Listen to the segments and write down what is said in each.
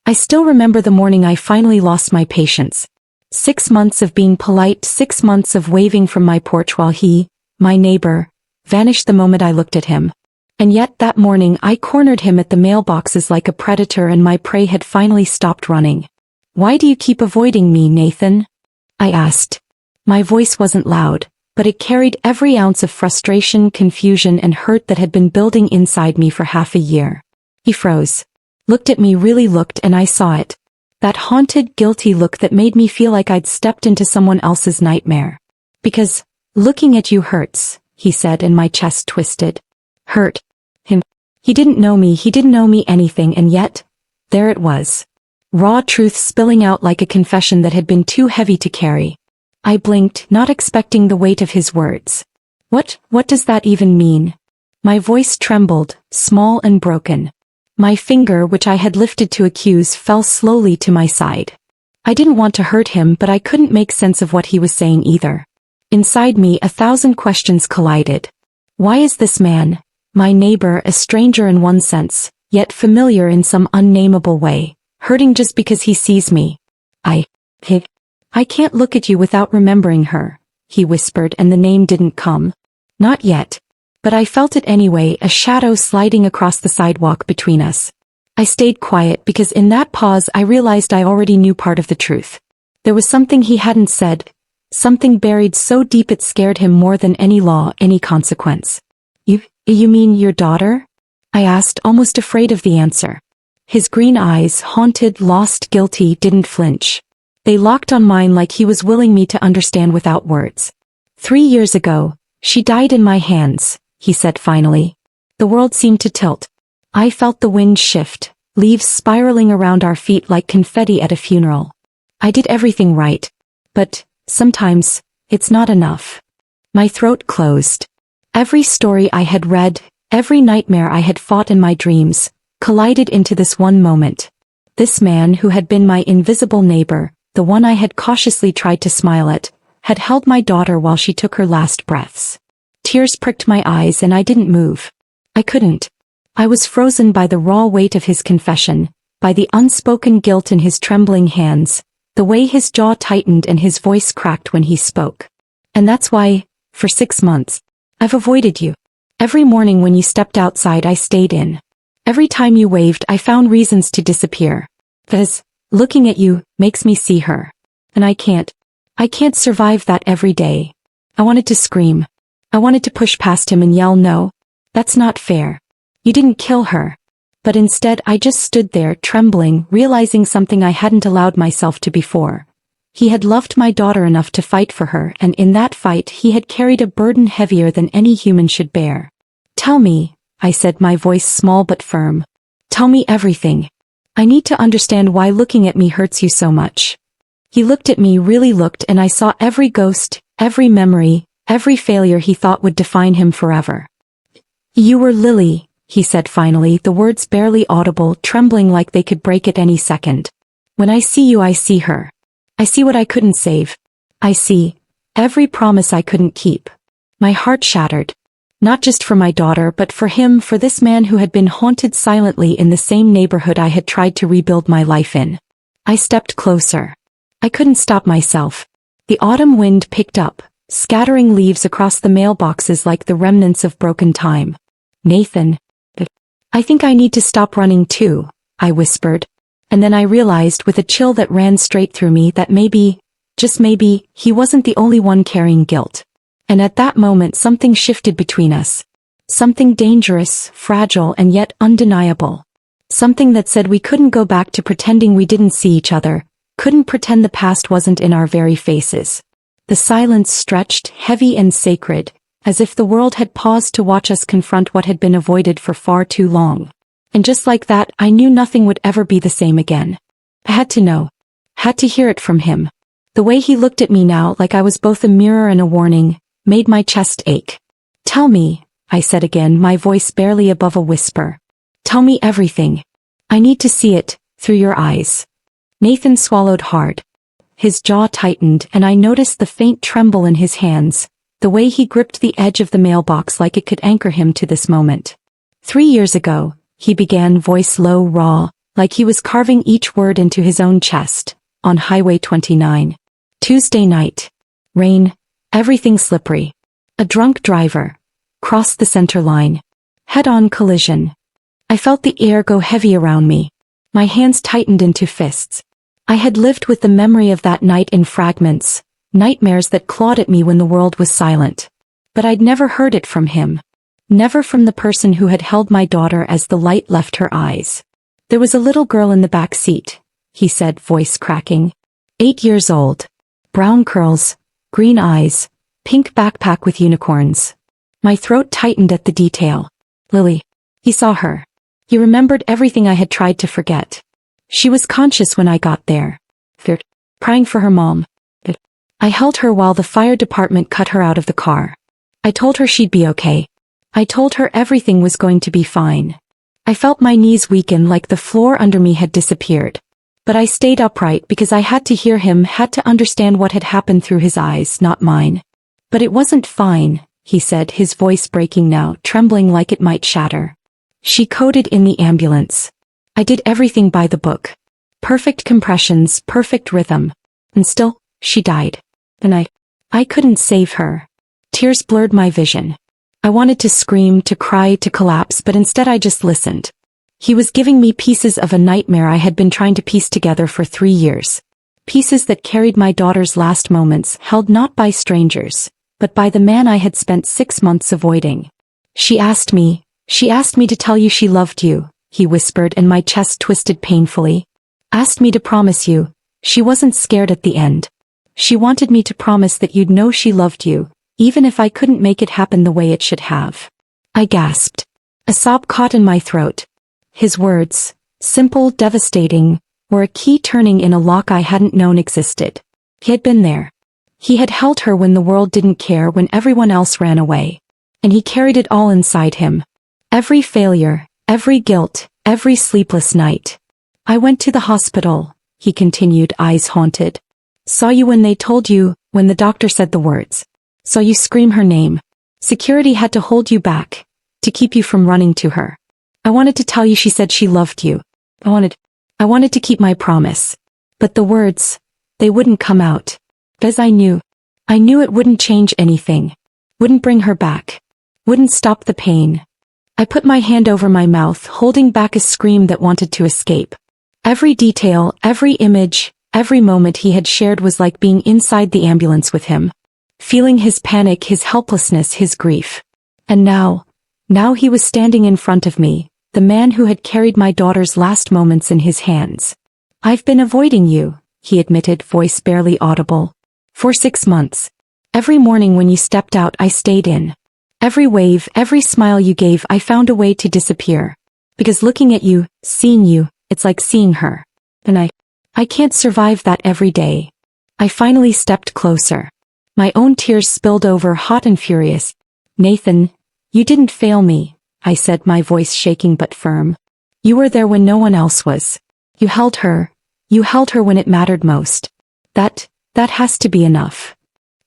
I still remember the morning I finally lost my patience. 6 months of being polite, 6 months of waving from my porch while he, my neighbor, vanished the moment I looked at him. And yet that morning I cornered him at the mailboxes like a predator and my prey had finally stopped running. "Why do you keep avoiding me, Nathan?" I asked. My voice wasn't loud, but it carried every ounce of frustration, confusion and hurt that had been building inside me for half a year. He froze. Looked at me, really looked, and I saw it. That haunted, guilty look that made me feel like I'd stepped into someone else's nightmare. "Because looking at you hurts," he said, and my chest twisted. Hurt. Him. He didn't know me anything, and yet, there it was. Raw truth spilling out like a confession that had been too heavy to carry. I blinked, not expecting the weight of his words. What does that even mean?" My voice trembled, small and broken. My finger, which I had lifted to accuse, fell slowly to my side. I didn't want to hurt him, but I couldn't make sense of what he was saying either. Inside me, 1,000 questions collided. Why is this man, my neighbor, a stranger in one sense, yet familiar in some unnameable way, hurting just because he sees me? I can't look at you without remembering her," he whispered, and the name didn't come. Not yet. But I felt it anyway, a shadow sliding across the sidewalk between us. I stayed quiet because in that pause I realized I already knew part of the truth. There was something he hadn't said, something buried so deep it scared him more than any law, any consequence. You mean your daughter?" I asked, almost afraid of the answer. His green eyes, haunted, lost, guilty, didn't flinch. They locked on mine like he was willing me to understand without words. 3 years ago, she died in my hands, he said finally. The world seemed to tilt. I felt the wind shift, leaves spiraling around our feet like confetti at a funeral. I did everything right. But, sometimes, it's not enough. My throat closed. Every story I had read, every nightmare I had fought in my dreams, collided into this one moment. This man who had been my invisible neighbor, the one I had cautiously tried to smile at, had held my daughter while she took her last breaths. Tears pricked my eyes and I didn't move. I couldn't. I was frozen by the raw weight of his confession, by the unspoken guilt in his trembling hands, the way his jaw tightened and his voice cracked when he spoke. And that's why, for 6 months, I've avoided you. Every morning when you stepped outside I stayed in. Every time you waved I found reasons to disappear. Because looking at you makes me see her. And I can't survive that every day. I wanted to scream. I wanted to push past him and yell, "No, that's not fair. You didn't kill her." But instead I just stood there trembling, realizing something I hadn't allowed myself to before. He had loved my daughter enough to fight for her, and in that fight he had carried a burden heavier than any human should bear. "Tell me," I said, my voice small but firm. "Tell me everything. I need to understand why looking at me hurts you so much." He looked at me, really looked, and I saw every ghost, every memory, every failure he thought would define him forever. "You were Lily," he said finally, the words barely audible, trembling like they could break at any second. "When I see you I see her. I see what I couldn't save. I see every promise I couldn't keep." My heart shattered. Not just for my daughter but for him, for this man who had been haunted silently in the same neighborhood I had tried to rebuild my life in. I stepped closer. I couldn't stop myself. The autumn wind picked up, scattering leaves across the mailboxes like the remnants of broken time. "Nathan, I think I need to stop running too," I whispered. And then I realized with a chill that ran straight through me that maybe, just maybe, he wasn't the only one carrying guilt. And at that moment something shifted between us. Something dangerous, fragile, and yet undeniable. Something that said we couldn't go back to pretending we didn't see each other, couldn't pretend the past wasn't in our very faces. The silence stretched, heavy and sacred, as if the world had paused to watch us confront what had been avoided for far too long. And just like that, I knew nothing would ever be the same again. I had to know. Had to hear it from him. The way he looked at me now, like I was both a mirror and a warning, made my chest ache. "Tell me," I said again, my voice barely above a whisper. "Tell me everything. I need to see it, through your eyes." Nathan swallowed hard. His jaw tightened and I noticed the faint tremble in his hands, the way he gripped the edge of the mailbox like it could anchor him to this moment. 3 years ago, he began, voice low, raw, like he was carving each word into his own chest. On Highway 29. Tuesday night. Rain. Everything slippery. A drunk driver. Crossed the center line. Head-on collision. I felt the air go heavy around me. My hands tightened into fists. I had lived with the memory of that night in fragments, nightmares that clawed at me when the world was silent. But I'd never heard it from him. Never from the person who had held my daughter as the light left her eyes. There was a little girl in the back seat, he said, voice cracking. 8 years old. Brown curls, green eyes, pink backpack with unicorns. My throat tightened at the detail. Lily. He saw her. He remembered everything I had tried to forget. She was conscious when I got there. Crying for her mom. I held her while the fire department cut her out of the car. I told her she'd be okay. I told her everything was going to be fine. I felt my knees weaken like the floor under me had disappeared. But I stayed upright because I had to hear him, had to understand what had happened through his eyes, not mine. But it wasn't fine, he said, his voice breaking now, trembling like it might shatter. She coded in the ambulance. I did everything by the book. Perfect compressions, perfect rhythm. And still, she died. And I couldn't save her. Tears blurred my vision. I wanted to scream, to cry, to collapse, but instead I just listened. He was giving me pieces of a nightmare I had been trying to piece together for 3 years. Pieces that carried my daughter's last moments, held not by strangers, but by the man I had spent 6 months avoiding. She asked me to tell you she loved you, he whispered, and my chest twisted painfully. Asked me to promise you, she wasn't scared at the end. She wanted me to promise that you'd know she loved you, even if I couldn't make it happen the way it should have. I gasped. A sob caught in my throat. His words, simple, devastating, were a key turning in a lock I hadn't known existed. He had been there. He had held her when the world didn't care, when everyone else ran away. And he carried it all inside him. Every failure, every guilt, every sleepless night. I went to the hospital, he continued, eyes haunted. Saw you when they told you, when the doctor said the words. Saw you scream her name. Security had to hold you back, to keep you from running to her. I wanted to tell you she said she loved you. I wanted to keep my promise. But the words, they wouldn't come out. Because I knew it wouldn't change anything. Wouldn't bring her back. Wouldn't stop the pain. I put my hand over my mouth, holding back a scream that wanted to escape. Every detail, every image, every moment he had shared was like being inside the ambulance with him. Feeling his panic, his helplessness, his grief. And now he was standing in front of me, the man who had carried my daughter's last moments in his hands. I've been avoiding you, he admitted, voice barely audible. For 6 months. Every morning when you stepped out, I stayed in. Every wave, every smile you gave, I found a way to disappear. Because looking at you, seeing you, it's like seeing her. And I can't survive that every day. I finally stepped closer. My own tears spilled over, hot and furious. Nathan, you didn't fail me, I said, my voice shaking but firm. You were there when no one else was. You held her when it mattered most. That has to be enough.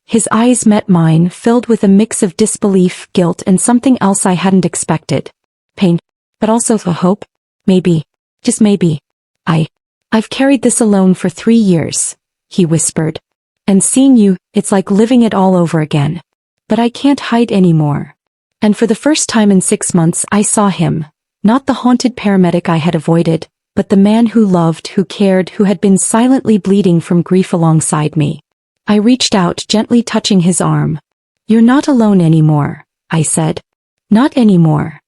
His eyes met mine, filled with a mix of disbelief, guilt, and something else I hadn't expected. Pain, but also the hope. Maybe, just maybe. I've carried this alone for 3 years, he whispered. And seeing you, it's like living it all over again. But I can't hide anymore. And for the first time in 6 months I saw him. Not the haunted paramedic I had avoided, but the man who loved, who cared, who had been silently bleeding from grief alongside me. I reached out, gently touching his arm. You're not alone anymore, I said. Not anymore.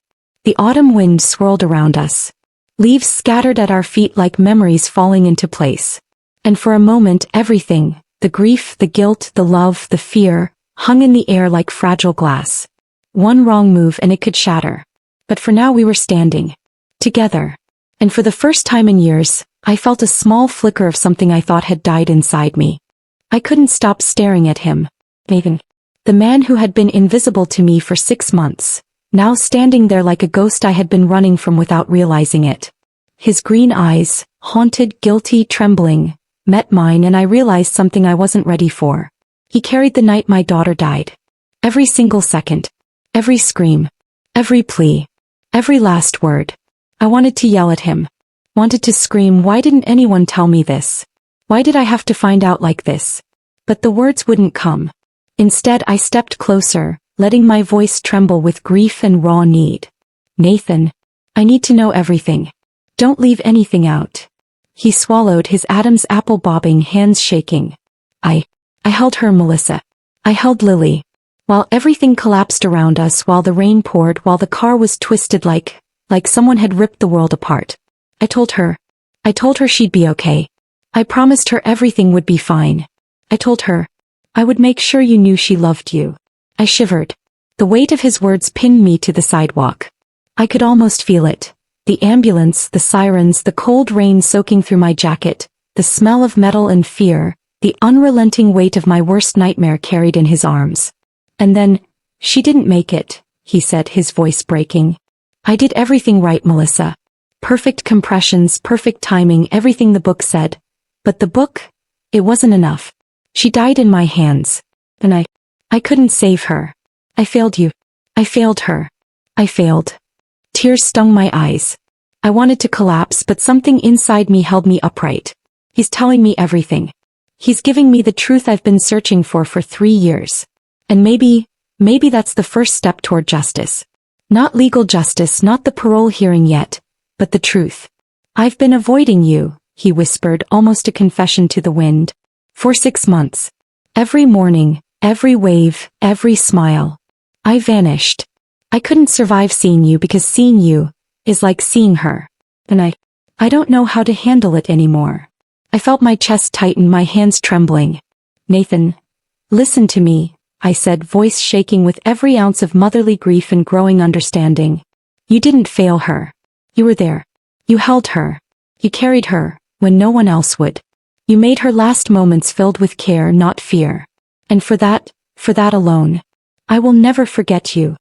The autumn wind swirled around us. Leaves scattered at our feet like memories falling into place. And for a moment everything, the grief, the guilt, the love, the fear, hung in the air like fragile glass. One wrong move and it could shatter. But for now we were standing. Together. And for the first time in years, I felt a small flicker of something I thought had died inside me. I couldn't stop staring at him. Nathan. The man who had been invisible to me for 6 months. Now standing there like a ghost I had been running from without realizing it. His green eyes, haunted, guilty, trembling, met mine, and I realized something I wasn't ready for. He carried the night my daughter died. Every single second. Every scream. Every plea. Every last word. I wanted to yell at him. Wanted to scream, why didn't anyone tell me this? Why did I have to find out like this? But the words wouldn't come. Instead, I stepped closer, letting my voice tremble with grief and raw need. Nathan, I need to know everything. Don't leave anything out. He swallowed, his Adam's apple bobbing, hands shaking. I held her, Melissa. I held Lily. While everything collapsed around us, while the rain poured, while the car was twisted like someone had ripped the world apart. I told her she'd be okay. I promised her everything would be fine. I told her I would make sure you knew she loved you. I shivered. The weight of his words pinned me to the sidewalk. I could almost feel it. The ambulance, the sirens, the cold rain soaking through my jacket, the smell of metal and fear, the unrelenting weight of my worst nightmare carried in his arms. And then, she didn't make it, he said, his voice breaking. I did everything right, Melissa. Perfect compressions, perfect timing, everything the book said. But the book, it wasn't enough. She died in my hands. And I couldn't save her. I failed you. I failed her. I failed. Tears stung my eyes. I wanted to collapse, but something inside me held me upright. He's telling me everything. He's giving me the truth I've been searching for 3 years. And maybe that's the first step toward justice. Not legal justice, not the parole hearing yet, but the truth. I've been avoiding you, he whispered, almost a confession to the wind. For 6 months. Every morning, every wave, every smile. I vanished. I couldn't survive seeing you because seeing you is like seeing her. And I don't know how to handle it anymore. I felt my chest tighten, my hands trembling. Nathan, listen to me, I said, voice shaking with every ounce of motherly grief and growing understanding. You didn't fail her. You were there. You held her. You carried her when no one else would. You made her last moments filled with care, not fear. And for that alone, I will never forget you.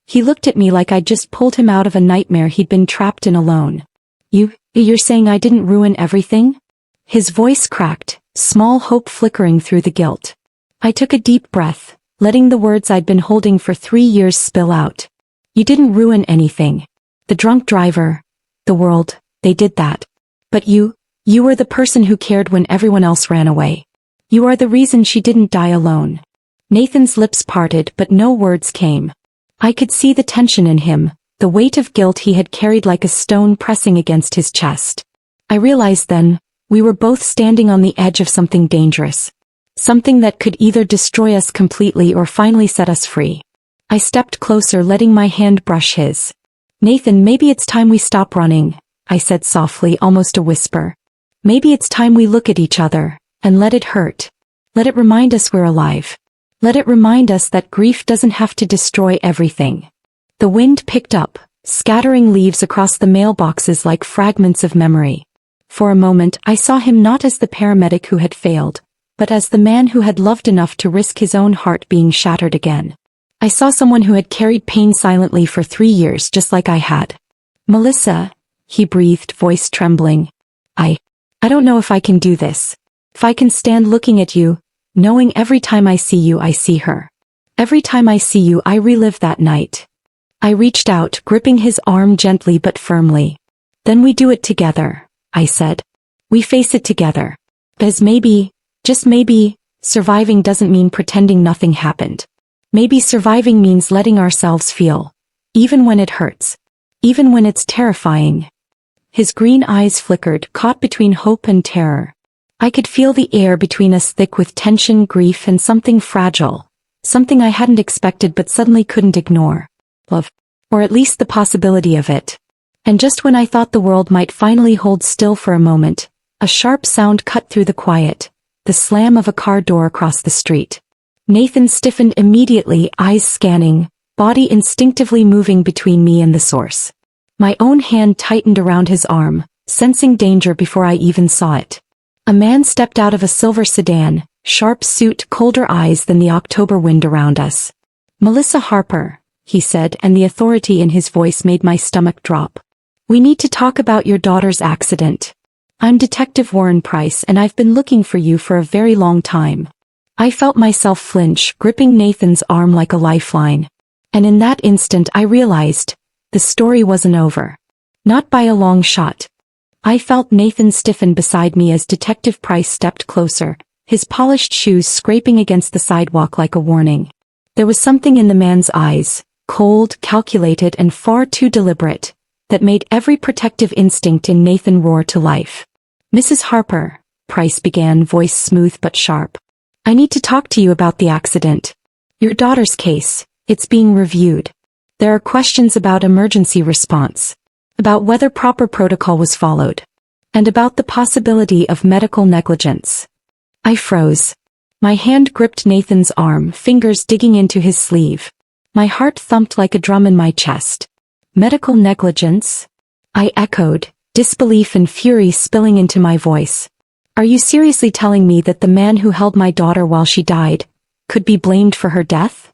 He looked at me like I'd just pulled him out of a nightmare he'd been trapped in alone. You're saying I didn't ruin everything? His voice cracked, small hope flickering through the guilt. I took a deep breath, letting the words I'd been holding for 3 years spill out. You didn't ruin anything. The drunk driver, the world, they did that. But you were the person who cared when everyone else ran away. You are the reason she didn't die alone. Nathan's lips parted, but no words came. I could see the tension in him, the weight of guilt he had carried like a stone pressing against his chest. I realized then, we were both standing on the edge of something dangerous. Something that could either destroy us completely or finally set us free. I stepped closer, letting my hand brush his. Nathan, maybe it's time we stop running, I said softly, almost a whisper. Maybe it's time we look at each other, and let it hurt. Let it remind us we're alive. Let it remind us that grief doesn't have to destroy everything. The wind picked up, scattering leaves across the mailboxes like fragments of memory. For a moment, I saw him not as the paramedic who had failed, but as the man who had loved enough to risk his own heart being shattered again. I saw someone who had carried pain silently for 3 years just like I had. Melissa, he breathed, voice trembling. I don't know if I can do this. If I can stand looking at you, knowing every time I see you I see her. Every time I see you I relive that night. I reached out, gripping his arm gently but firmly. Then we do it together, I said. We face it together. Because maybe, just maybe, surviving doesn't mean pretending nothing happened. Maybe surviving means letting ourselves feel. Even when it hurts. Even when it's terrifying. His green eyes flickered, caught between hope and terror. I could feel the air between us thick with tension, grief, and something fragile. Something I hadn't expected but suddenly couldn't ignore. Love. Or at least the possibility of it. And just when I thought the world might finally hold still for a moment, a sharp sound cut through the quiet. The slam of a car door across the street. Nathan stiffened immediately, eyes scanning, body instinctively moving between me and the source. My own hand tightened around his arm, sensing danger before I even saw it. A man stepped out of a silver sedan, sharp suit, colder eyes than the October wind around us. Melissa Harper, he said, and the authority in his voice made my stomach drop. We need to talk about your daughter's accident. I'm Detective Warren Price and I've been looking for you for a very long time. I felt myself flinch, gripping Nathan's arm like a lifeline. And in that instant I realized, the story wasn't over. Not by a long shot. I felt Nathan stiffen beside me as Detective Price stepped closer, his polished shoes scraping against the sidewalk like a warning. There was something in the man's eyes, cold, calculated and far too deliberate, that made every protective instinct in Nathan roar to life. "Mrs. Harper," Price began, voice smooth but sharp. "I need to talk to you about the accident. Your daughter's case, it's being reviewed. There are questions about emergency response, about whether proper protocol was followed, and about the possibility of medical negligence." I froze. My hand gripped Nathan's arm, fingers digging into his sleeve. My heart thumped like a drum in my chest. "Medical negligence?" I echoed, disbelief and fury spilling into my voice. "Are you seriously telling me that the man who held my daughter while she died could be blamed for her death?"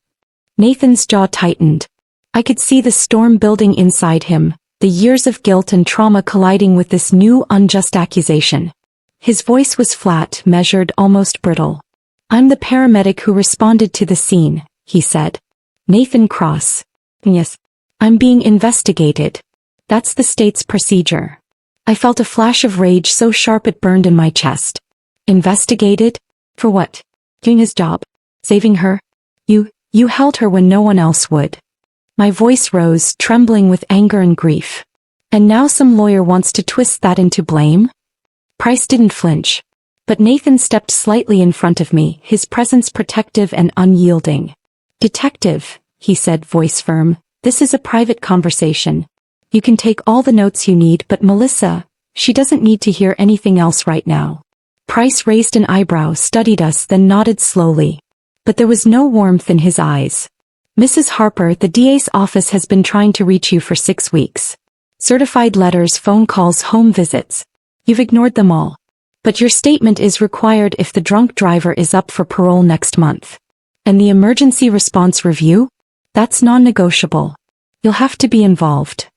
Nathan's jaw tightened. I could see the storm building inside him, the years of guilt and trauma colliding with this new unjust accusation. His voice was flat, measured, almost brittle. "I'm the paramedic who responded to the scene," he said. "Nathan Cross." "Yes. I'm being investigated. That's the state's procedure." I felt a flash of rage so sharp it burned in my chest. "Investigated? For what?" "Doing his job. Saving her. You held her when no one else would." My voice rose, trembling with anger and grief. "And now some lawyer wants to twist that into blame?" Price didn't flinch. But Nathan stepped slightly in front of me, his presence protective and unyielding. "Detective," he said, voice firm, "this is a private conversation. You can take all the notes you need, but Melissa, she doesn't need to hear anything else right now." Price raised an eyebrow, studied us, then nodded slowly. But there was no warmth in his eyes. "Mrs. Harper, the DA's office has been trying to reach you for 6 weeks. Certified letters, phone calls, home visits. You've ignored them all. But your statement is required if the drunk driver is up for parole next month. And the emergency response review? That's non-negotiable. You'll have to be involved."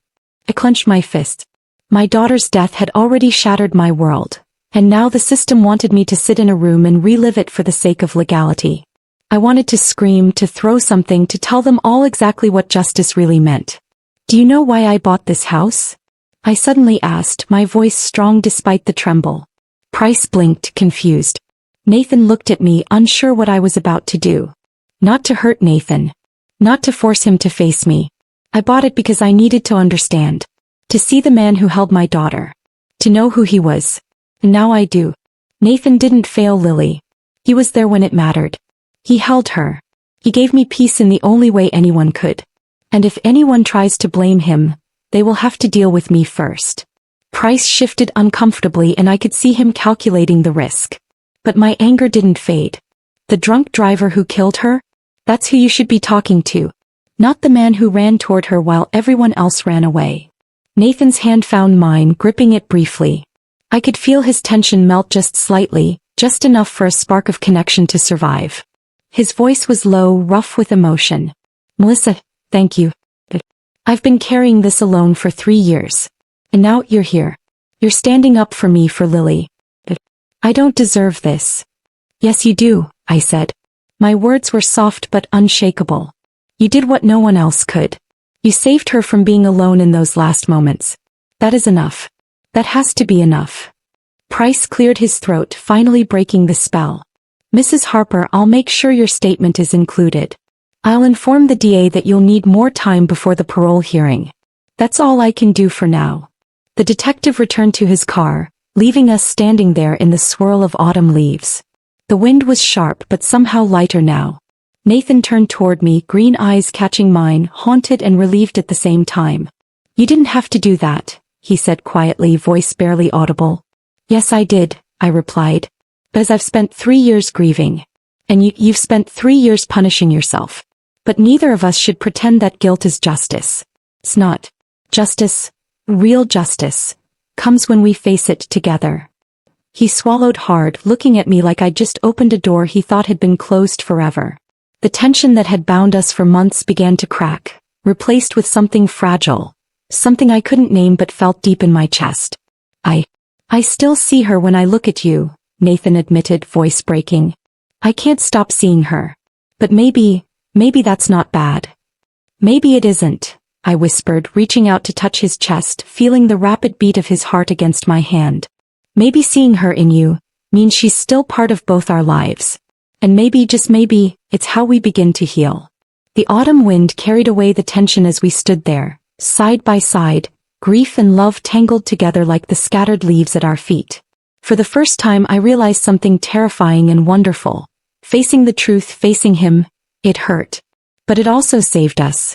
I clenched my fist. My daughter's death had already shattered my world, and now the system wanted me to sit in a room and relive it for the sake of legality. I wanted to scream, to throw something, to tell them all exactly what justice really meant. "Do you know why I bought this house?" I suddenly asked, my voice strong despite the tremble. Price blinked, confused. Nathan looked at me, unsure what I was about to do. Not to hurt Nathan. Not to force him to face me. I bought it because I needed to understand. To see the man who held my daughter. To know who he was. And now I do. Nathan didn't fail Lily. He was there when it mattered. He held her. He gave me peace in the only way anyone could. And if anyone tries to blame him, they will have to deal with me first. Price shifted uncomfortably and I could see him calculating the risk. But my anger didn't fade. The drunk driver who killed her? That's who you should be talking to. Not the man who ran toward her while everyone else ran away. Nathan's hand found mine, gripping it briefly. I could feel his tension melt just slightly, just enough for a spark of connection to survive. His voice was low, rough with emotion. "Melissa, thank you. I've been carrying this alone for 3 years. And now you're here. You're standing up for me, for Lily. I don't deserve this." "Yes you do," I said. My words were soft but unshakable. "You did what no one else could. You saved her from being alone in those last moments. That is enough. That has to be enough." Price cleared his throat, finally breaking the spell. "Mrs. Harper, I'll make sure your statement is included. I'll inform the DA that you'll need more time before the parole hearing. That's all I can do for now." The detective returned to his car, leaving us standing there in the swirl of autumn leaves. The wind was sharp but somehow lighter now. Nathan turned toward me, green eyes catching mine, haunted and relieved at the same time. "You didn't have to do that," he said quietly, voice barely audible. "Yes I did," I replied. "Because I've spent 3 years grieving. And you've spent 3 years punishing yourself. But neither of us should pretend that guilt is justice. It's not. Justice, real justice, comes when we face it together." He swallowed hard, looking at me like I'd just opened a door he thought had been closed forever. The tension that had bound us for months began to crack, replaced with something fragile, something I couldn't name but felt deep in my chest. I still see her when I look at you," Nathan admitted, voice breaking. "I can't stop seeing her. But maybe that's not bad." "Maybe it isn't," I whispered, reaching out to touch his chest, feeling the rapid beat of his heart against my hand. Maybe seeing her in you means she's still part of both our lives. And maybe, just maybe, it's how we begin to heal. The autumn wind carried away the tension as we stood there, side by side, grief and love tangled together like the scattered leaves at our feet. For the first time I realized something terrifying and wonderful. Facing the truth, facing him, it hurt. But it also saved us.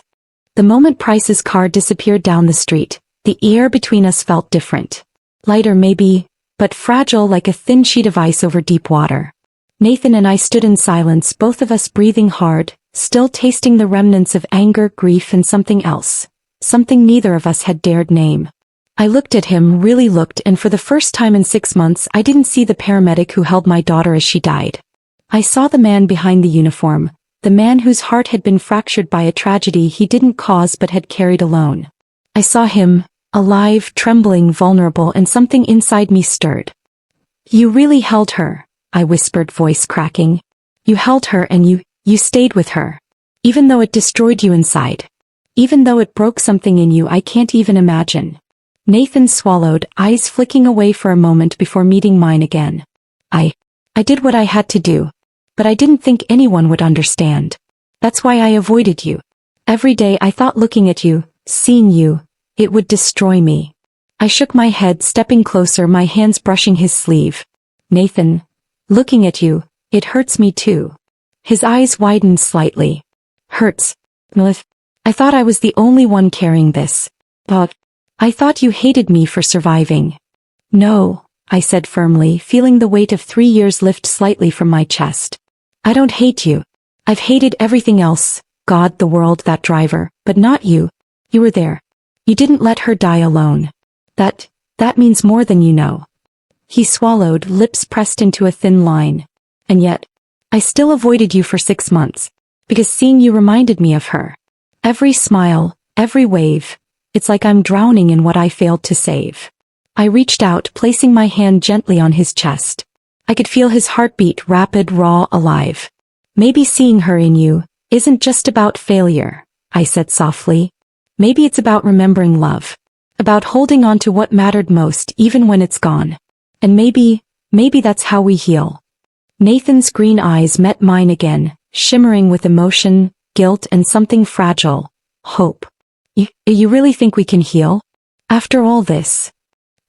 The moment Price's car disappeared down the street, the air between us felt different. Lighter maybe, but fragile like a thin sheet of ice over deep water. Nathan and I stood in silence, both of us breathing hard, still tasting the remnants of anger, grief, and something else. Something neither of us had dared name. I looked at him, really looked, and for the first time in 6 months I didn't see the paramedic who held my daughter as she died. I saw the man behind the uniform, the man whose heart had been fractured by a tragedy he didn't cause but had carried alone. I saw him, alive, trembling, vulnerable, and something inside me stirred. "You really held her," I whispered, voice cracking. "You held her and you stayed with her. Even though it destroyed you inside. Even though it broke something in you I can't even imagine." Nathan swallowed, eyes flicking away for a moment before meeting mine again. I did what I had to do. But I didn't think anyone would understand. That's why I avoided you. Every day I thought looking at you, seeing you, it would destroy me. I shook my head, stepping closer, my hands brushing his sleeve. "Nathan, looking at you, it hurts me too." His eyes widened slightly. "Hurts? Melith? I thought I was the only one carrying this. But I thought you hated me for surviving." "No," I said firmly, feeling the weight of 3 years lift slightly from my chest. "I don't hate you. I've hated everything else, God, the world, that driver, but not you. You were there. You didn't let her die alone. That means more than you know." He swallowed, lips pressed into a thin line. "And yet, I still avoided you for 6 months, because seeing you reminded me of her. Every smile, every wave, it's like I'm drowning in what I failed to save." I reached out, placing my hand gently on his chest. I could feel his heartbeat, rapid, raw, alive. "Maybe seeing her in you isn't just about failure," I said softly. "Maybe it's about remembering love. About holding on to what mattered most even when it's gone. And maybe that's how we heal." Nathan's green eyes met mine again, shimmering with emotion, guilt, and something fragile. Hope. You really think we can heal? After all this?"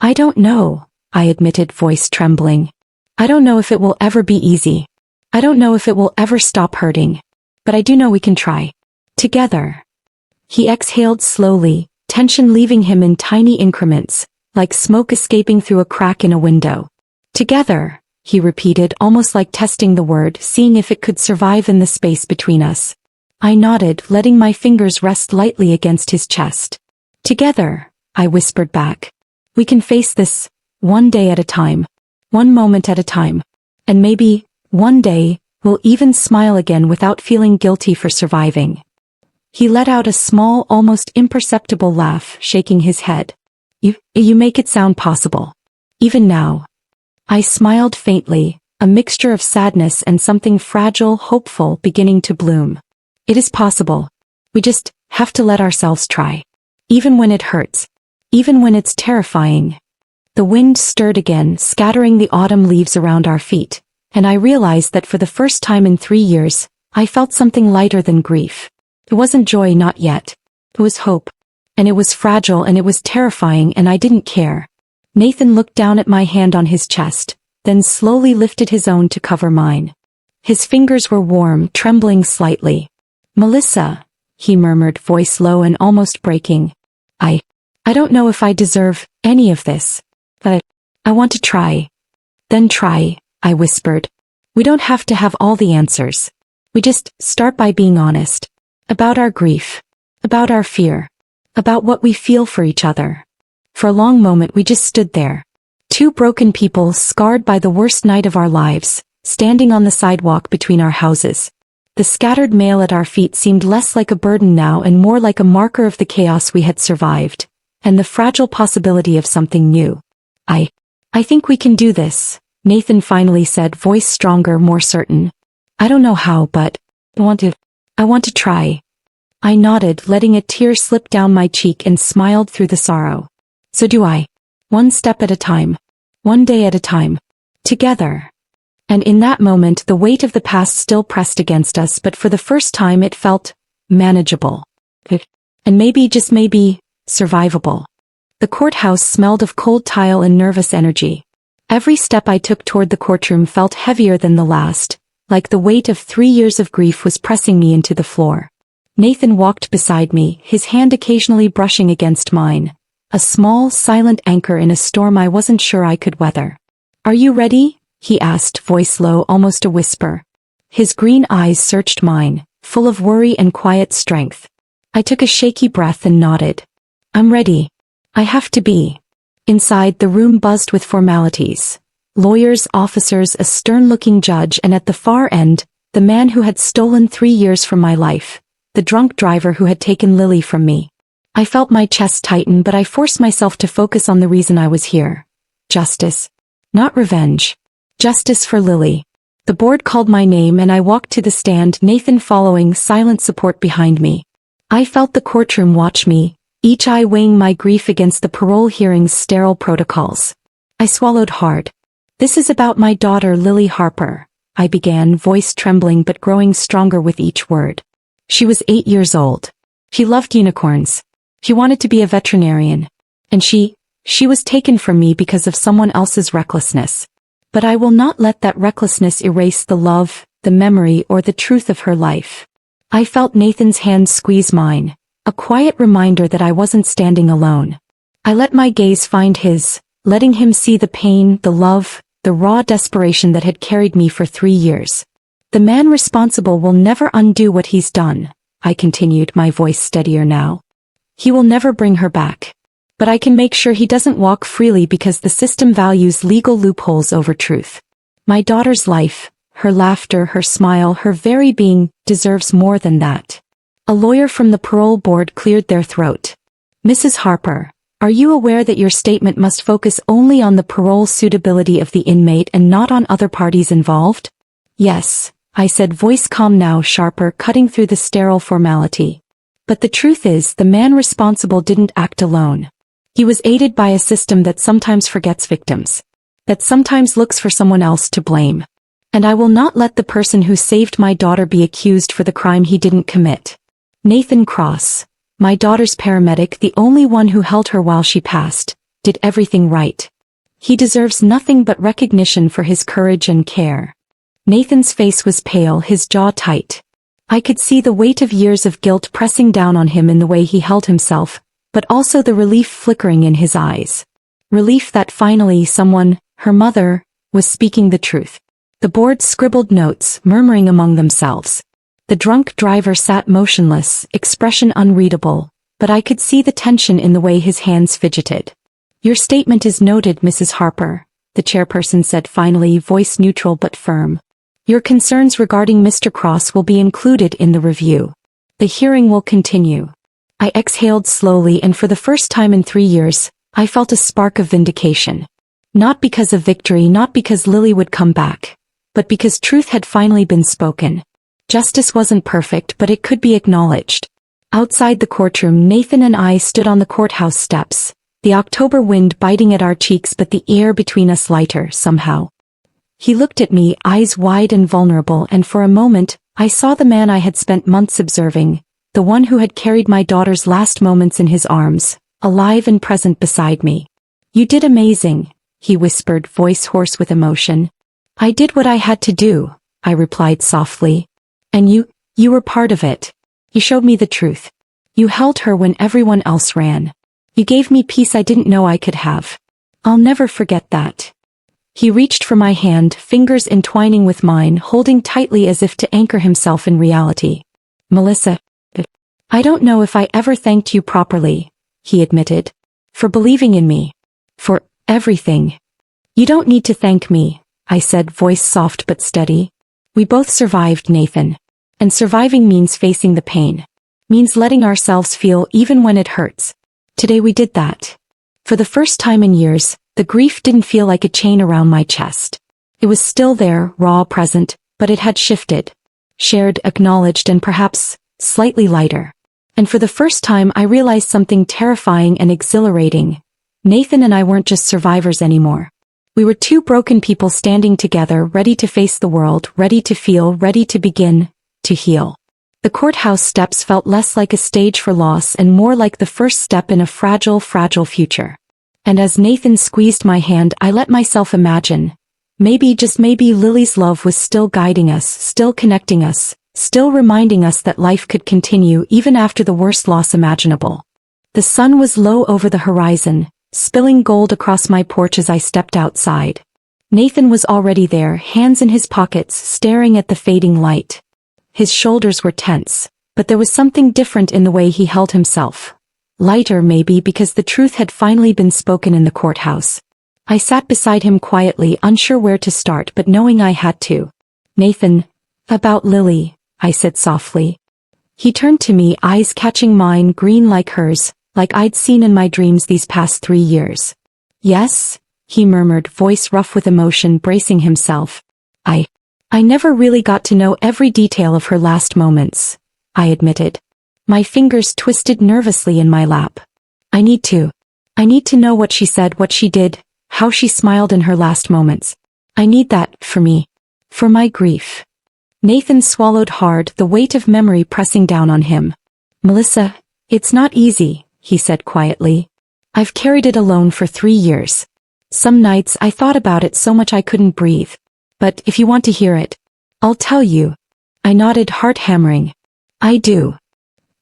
"I don't know," I admitted, voice trembling. "I don't know if it will ever be easy. I don't know if it will ever stop hurting. But I do know we can try. Together." He exhaled slowly, tension leaving him in tiny increments, like smoke escaping through a crack in a window. "Together," he repeated, almost like testing the word, seeing if it could survive in the space between us. I nodded, letting my fingers rest lightly against his chest. "Together," I whispered back. "We can face this, one day at a time. One moment at a time. And maybe, one day, we'll even smile again without feeling guilty for surviving." He let out a small, almost imperceptible laugh, shaking his head. You make it sound possible. Even now." I smiled faintly, a mixture of sadness and something fragile, hopeful beginning to bloom. "It is possible. We just have to let ourselves try. Even when it hurts. Even when it's terrifying." The wind stirred again, scattering the autumn leaves around our feet, and I realized that for the first time in 3 years, I felt something lighter than grief. It wasn't joy, not yet. It was hope. And it was fragile and it was terrifying, and I didn't care. Nathan looked down at my hand on his chest, then slowly lifted his own to cover mine. His fingers were warm, trembling slightly. "Melissa," he murmured, voice low and almost breaking. I don't know if I deserve any of this, but I want to try." "Then try," I whispered. "We don't have to have all the answers. We just start by being honest. About our grief. About our fear. About what we feel for each other." For a long moment we just stood there. 2 broken people, scarred by the worst night of our lives, standing on the sidewalk between our houses. The scattered mail at our feet seemed less like a burden now and more like a marker of the chaos we had survived, and the fragile possibility of something new. I think we can do this," Nathan finally said, voice stronger, more certain. "I don't know how, but I want to try." I nodded, letting a tear slip down my cheek, and smiled through the sorrow. So do I. One step at a time. One day at a time. Together. And in that moment the weight of the past still pressed against us, but for the first time it felt manageable. And maybe, just maybe, survivable. The courthouse smelled of cold tile and nervous energy. Every step I took toward the courtroom felt heavier than the last, like the weight of 3 years of grief was pressing me into the floor. Nathan walked beside me, his hand occasionally brushing against mine, a small, silent anchor in a storm I wasn't sure I could weather. "Are you ready?" he asked, voice low, almost a whisper. His green eyes searched mine, full of worry and quiet strength. I took a shaky breath and nodded. "I'm ready. I have to be." Inside, the room buzzed with formalities. Lawyers, officers, a stern-looking judge, and at the far end, the man who had stolen 3 years from my life, the drunk driver who had taken Lily from me. I felt my chest tighten, but I forced myself to focus on the reason I was here. Justice. Not revenge. Justice for Lily. The board called my name and I walked to the stand, Nathan following, silent support behind me. I felt the courtroom watch me, each eye weighing my grief against the parole hearing's sterile protocols. I swallowed hard. "This is about my daughter Lily Harper," I began, voice trembling but growing stronger with each word. She was 8 years old. She loved unicorns. She wanted to be a veterinarian. And she was taken from me because of someone else's recklessness. But I will not let that recklessness erase the love, the memory, or the truth of her life. I felt Nathan's hand squeeze mine, a quiet reminder that I wasn't standing alone. I let my gaze find his, letting him see the pain, the love, the raw desperation that had carried me for 3 years. "The man responsible will never undo what he's done," I continued, my voice steadier now. "He will never bring her back. But I can make sure he doesn't walk freely because the system values legal loopholes over truth. My daughter's life, her laughter, her smile, her very being, deserves more than that." A lawyer from the parole board cleared their throat. "Mrs. Harper, are you aware that your statement must focus only on the parole suitability of the inmate and not on other parties involved?" "Yes," I said, voice calm now, sharper, cutting through the sterile formality. "But the truth is, the man responsible didn't act alone. He was aided by a system that sometimes forgets victims, that sometimes looks for someone else to blame. And I will not let the person who saved my daughter be accused for the crime he didn't commit. Nathan Cross, my daughter's paramedic, the only one who held her while she passed, did everything right. He deserves nothing but recognition for his courage and care." Nathan's face was pale, his jaw tight. I could see the weight of years of guilt pressing down on him in the way he held himself, but also the relief flickering in his eyes. Relief that finally someone, her mother, was speaking the truth. The board scribbled notes, murmuring among themselves. The drunk driver sat motionless, expression unreadable, but I could see the tension in the way his hands fidgeted. "Your statement is noted, Mrs. Harper," the chairperson said finally, voice neutral but firm. "Your concerns regarding Mr. Cross will be included in the review. The hearing will continue." I exhaled slowly, and for the first time in 3 years, I felt a spark of vindication. Not because of victory, not because Lily would come back, but because truth had finally been spoken. Justice wasn't perfect, but it could be acknowledged. Outside the courtroom, Nathan and I stood on the courthouse steps, the October wind biting at our cheeks but the air between us lighter, somehow. He looked at me, eyes wide and vulnerable, and for a moment, I saw the man I had spent months observing, the one who had carried my daughter's last moments in his arms, alive and present beside me. "You did amazing," he whispered, voice hoarse with emotion. "I did what I had to do," I replied softly. "And you were part of it. You showed me the truth. You held her when everyone else ran. You gave me peace I didn't know I could have. I'll never forget that." He reached for my hand, fingers entwining with mine, holding tightly as if to anchor himself in reality. "Melissa, I don't know if I ever thanked you properly," he admitted. "For believing in me. For everything." "You don't need to thank me," I said, voice soft but steady. "We both survived, Nathan. And surviving means facing the pain. Means letting ourselves feel even when it hurts. Today we did that. For the first time in years, the grief didn't feel like a chain around my chest. It was still there, raw, present, but it had shifted. Shared, acknowledged, and perhaps slightly lighter. And for the first time I realized something terrifying and exhilarating. Nathan and I weren't just survivors anymore. We were two broken people standing together, ready to face the world, ready to feel, ready to begin to heal. The courthouse steps felt less like a stage for loss and more like the first step in a fragile, fragile future. And as Nathan squeezed my hand, I let myself imagine. Maybe, just maybe, Lily's love was still guiding us, still connecting us, still reminding us that life could continue even after the worst loss imaginable. The sun was low over the horizon, spilling gold across my porch as I stepped outside. Nathan was already there, hands in his pockets, staring at the fading light. His shoulders were tense, but there was something different in the way he held himself. Lighter maybe because the truth had finally been spoken in the courthouse. I sat beside him quietly, unsure where to start but knowing I had to. "Nathan, about Lily," I said softly. He turned to me, eyes catching mine, green like hers, like I'd seen in my dreams these past 3 years. "Yes," he murmured, voice rough with emotion, bracing himself. I never really got to know every detail of her last moments," I admitted. My fingers twisted nervously in my lap. I need to know what she said, what she did, how she smiled in her last moments. I need that, for me. For my grief." Nathan swallowed hard, the weight of memory pressing down on him. "Melissa, it's not easy," he said quietly. "I've carried it alone for 3 years. Some nights I thought about it so much I couldn't breathe. But if you want to hear it, I'll tell you." I nodded, heart hammering. "I do."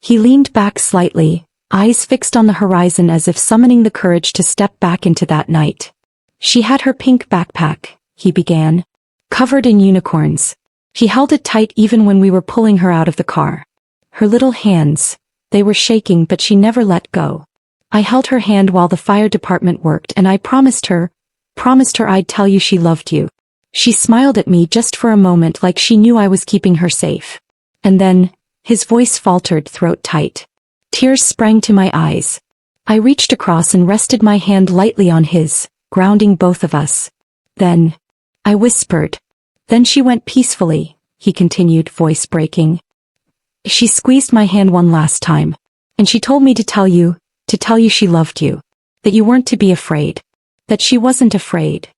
He leaned back slightly, eyes fixed on the horizon as if summoning the courage to step back into that night. "She had her pink backpack," he began, "covered in unicorns. She held it tight even when we were pulling her out of the car. Her little hands, they were shaking but she never let go. I held her hand while the fire department worked and I promised her I'd tell you she loved you. She smiled at me just for a moment like she knew I was keeping her safe. And then," his voice faltered, throat tight. Tears sprang to my eyes. I reached across and rested my hand lightly on his, grounding both of us. "Then," I whispered. "Then she went peacefully," he continued, voice breaking. "She squeezed my hand one last time. And she told me to tell you she loved you. That you weren't to be afraid. That she wasn't afraid."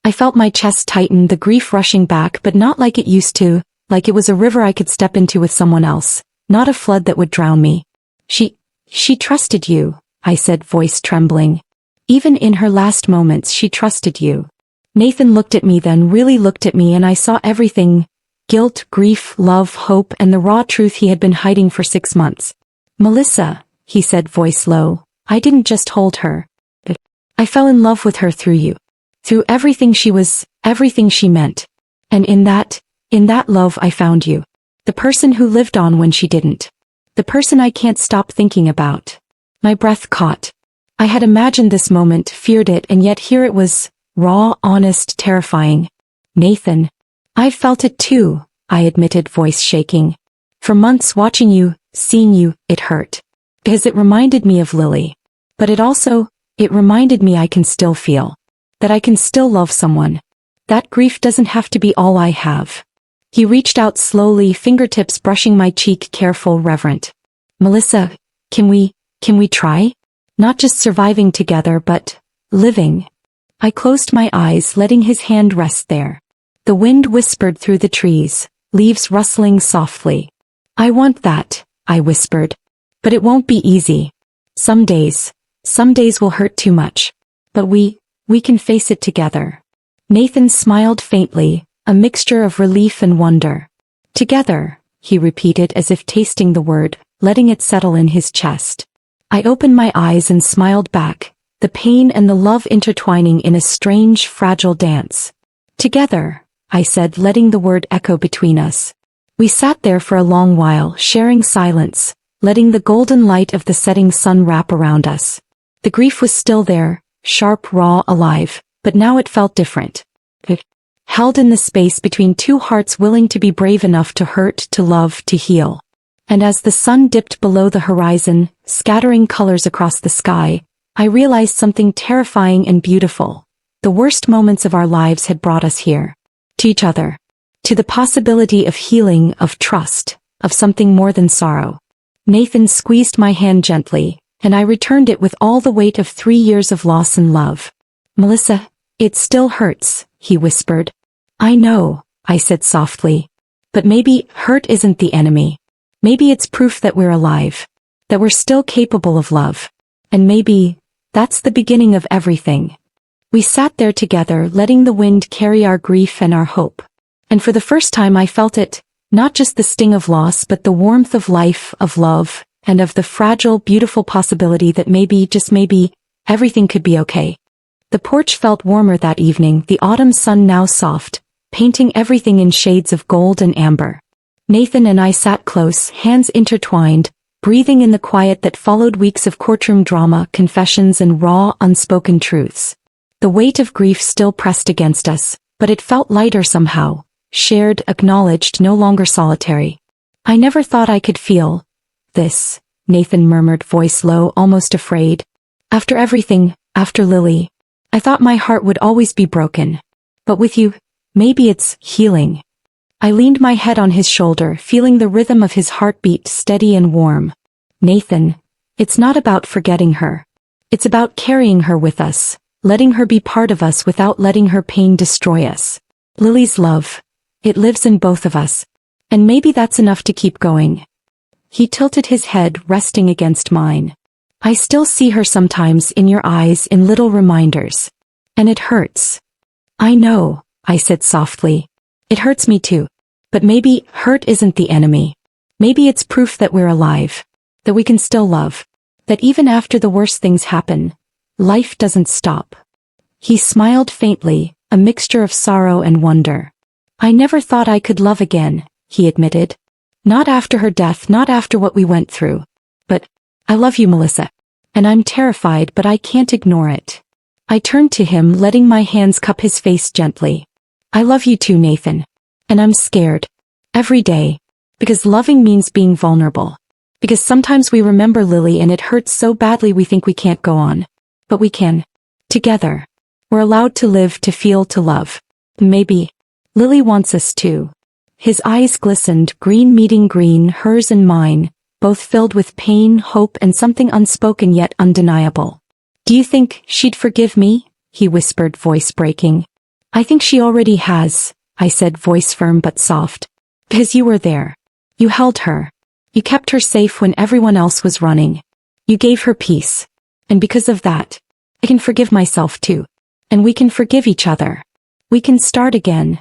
I felt my chest tighten, the grief rushing back, but not like it used to, like it was a river I could step into with someone else, not a flood that would drown me. She trusted you," I said, voice trembling. "Even in her last moments she trusted you." Nathan looked at me, then really looked at me, and I saw everything: guilt, grief, love, hope, and the raw truth he had been hiding for 6 months. "Melissa," he said, voice low, "I didn't just hold her. I fell in love with her through you. Through everything she was, everything she meant. And in that love I found you. The person who lived on when she didn't. The person I can't stop thinking about." My breath caught. I had imagined this moment, feared it, and yet here it was, raw, honest, terrifying. "Nathan, I've felt it too," I admitted, voice shaking. "For months watching you, seeing you, it hurt. Because it reminded me of Lily. But it reminded me I can still feel. That I can still love someone. That grief doesn't have to be all I have." He reached out slowly, fingertips brushing my cheek, careful, reverent. "Melissa, can we try? Not just surviving together but living." I closed my eyes, letting his hand rest there. The wind whispered through the trees, leaves rustling softly. "I want that," I whispered. "But it won't be easy. Some days will hurt too much. But we can face it together." Nathan smiled faintly, a mixture of relief and wonder. "Together," he repeated as if tasting the word, letting it settle in his chest. I opened my eyes and smiled back, the pain and the love intertwining in a strange, fragile dance. "Together," I said, letting the word echo between us. We sat there for a long while, sharing silence, letting the golden light of the setting sun wrap around us. The grief was still there, sharp, raw, alive, but now it felt different. It held in the space between two hearts willing to be brave enough to hurt, to love, to heal. And as the sun dipped below the horizon, scattering colors across the sky, I realized something terrifying and beautiful. The worst moments of our lives had brought us here. To each other. To the possibility of healing, of trust, of something more than sorrow. Nathan squeezed my hand gently, and I returned it with all the weight of 3 years of loss and love. "Melissa, it still hurts," he whispered. "I know," I said softly. "But maybe hurt isn't the enemy. Maybe it's proof that we're alive, that we're still capable of love. And maybe that's the beginning of everything." We sat there together, letting the wind carry our grief and our hope. And for the first time I felt it, not just the sting of loss but the warmth of life, of love, and of the fragile, beautiful possibility that maybe, just maybe, everything could be okay. The porch felt warmer that evening, the autumn sun now soft, painting everything in shades of gold and amber. Nathan and I sat close, hands intertwined, breathing in the quiet that followed weeks of courtroom drama, confessions, and raw, unspoken truths. The weight of grief still pressed against us, but it felt lighter somehow, shared, acknowledged, no longer solitary. "I never thought I could feel this," Nathan murmured, voice low, almost afraid. "After everything, after Lily, I thought my heart would always be broken. But with you, maybe it's healing." I leaned my head on his shoulder, feeling the rhythm of his heartbeat, steady and warm. "Nathan, it's not about forgetting her. It's about carrying her with us, letting her be part of us without letting her pain destroy us. Lily's love, it lives in both of us. And maybe that's enough to keep going." He tilted his head, resting against mine. "I still see her sometimes in your eyes, in little reminders. And it hurts." "I know," I said softly. "It hurts me too. But maybe hurt isn't the enemy. Maybe it's proof that we're alive, that we can still love, that even after the worst things happen, life doesn't stop." He smiled faintly, a mixture of sorrow and wonder. "I never thought I could love again," he admitted. "Not after her death, not after what we went through. But I love you, Melissa. And I'm terrified, but I can't ignore it." I turned to him, letting my hands cup his face gently. "I love you too, Nathan. And I'm scared. Every day. Because loving means being vulnerable. Because sometimes we remember Lily and it hurts so badly we think we can't go on. But we can. Together. We're allowed to live, to feel, to love. Maybe Lily wants us to." His eyes glistened, green meeting green, hers and mine, both filled with pain, hope, and something unspoken yet undeniable. "Do you think she'd forgive me?" he whispered, voice breaking. "I think she already has," I said, voice firm but soft. "Because you were there. You held her. You kept her safe when everyone else was running. You gave her peace. And because of that, I can forgive myself too. And we can forgive each other. We can start again."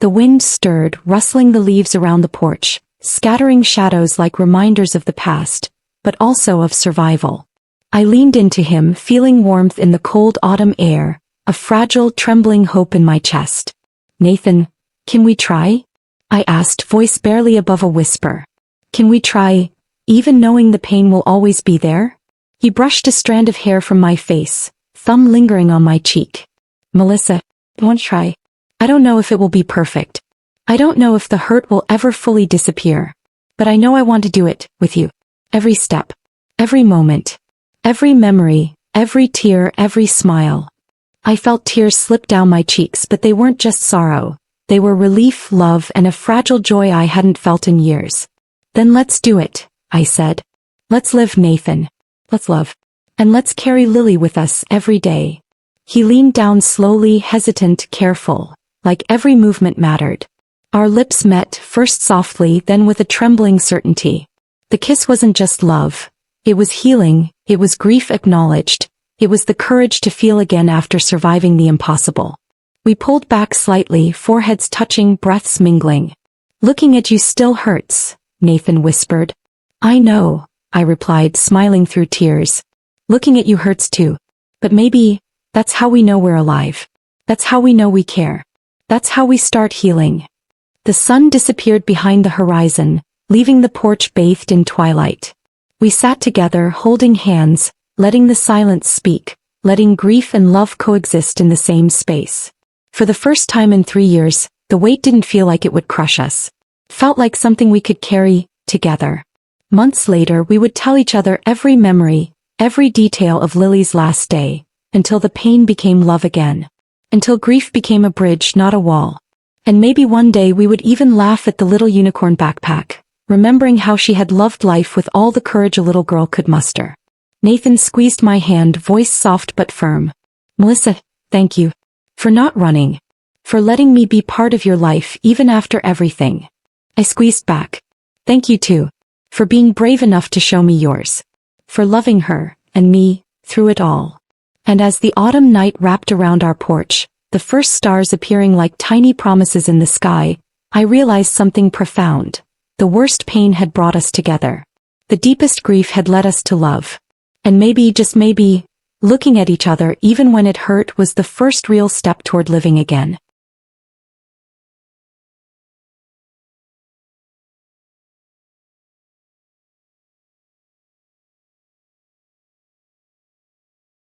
The wind stirred, rustling the leaves around the porch, scattering shadows like reminders of the past, but also of survival. I leaned into him, feeling warmth in the cold autumn air, a fragile, trembling hope in my chest. "Nathan, can we try?" I asked, voice barely above a whisper. "Can we try, even knowing the pain will always be there?" He brushed a strand of hair from my face, thumb lingering on my cheek. "Melissa, I want to try. I don't know if it will be perfect. I don't know if the hurt will ever fully disappear. But I know I want to do it, with you. Every step. Every moment. Every memory. Every tear. Every smile." I felt tears slip down my cheeks, but they weren't just sorrow. They were relief, love, and a fragile joy I hadn't felt in years. "Then let's do it," I said. "Let's live, Nathan. Let's love. And let's carry Lily with us every day." He leaned down slowly, hesitant, careful, like every movement mattered. Our lips met, first softly, then with a trembling certainty. The kiss wasn't just love. It was healing, it was grief acknowledged, it was the courage to feel again after surviving the impossible. We pulled back slightly, foreheads touching, breaths mingling. "Looking at you still hurts," Nathan whispered. "I know," I replied, smiling through tears. "Looking at you hurts too. But maybe that's how we know we're alive. That's how we know we care. That's how we start healing." The sun disappeared behind the horizon, leaving the porch bathed in twilight. We sat together, holding hands, letting the silence speak, letting grief and love coexist in the same space. For the first time in 3 years, the weight didn't feel like it would crush us. It felt like something we could carry, together. Months later, we would tell each other every memory, every detail of Lily's last day, until the pain became love again. Until grief became a bridge, not a wall. And maybe one day we would even laugh at the little unicorn backpack, remembering how she had loved life with all the courage a little girl could muster. Nathan squeezed my hand, voice soft but firm. Melissa, thank you. For not running. For letting me be part of your life even after everything. I squeezed back. Thank you too. For being brave enough to show me yours. For loving her, and me, through it all. And as the autumn night wrapped around our porch, the first stars appearing like tiny promises in the sky, I realized something profound. The worst pain had brought us together. The deepest grief had led us to love. And maybe, just maybe, looking at each other even when it hurt was the first real step toward living again.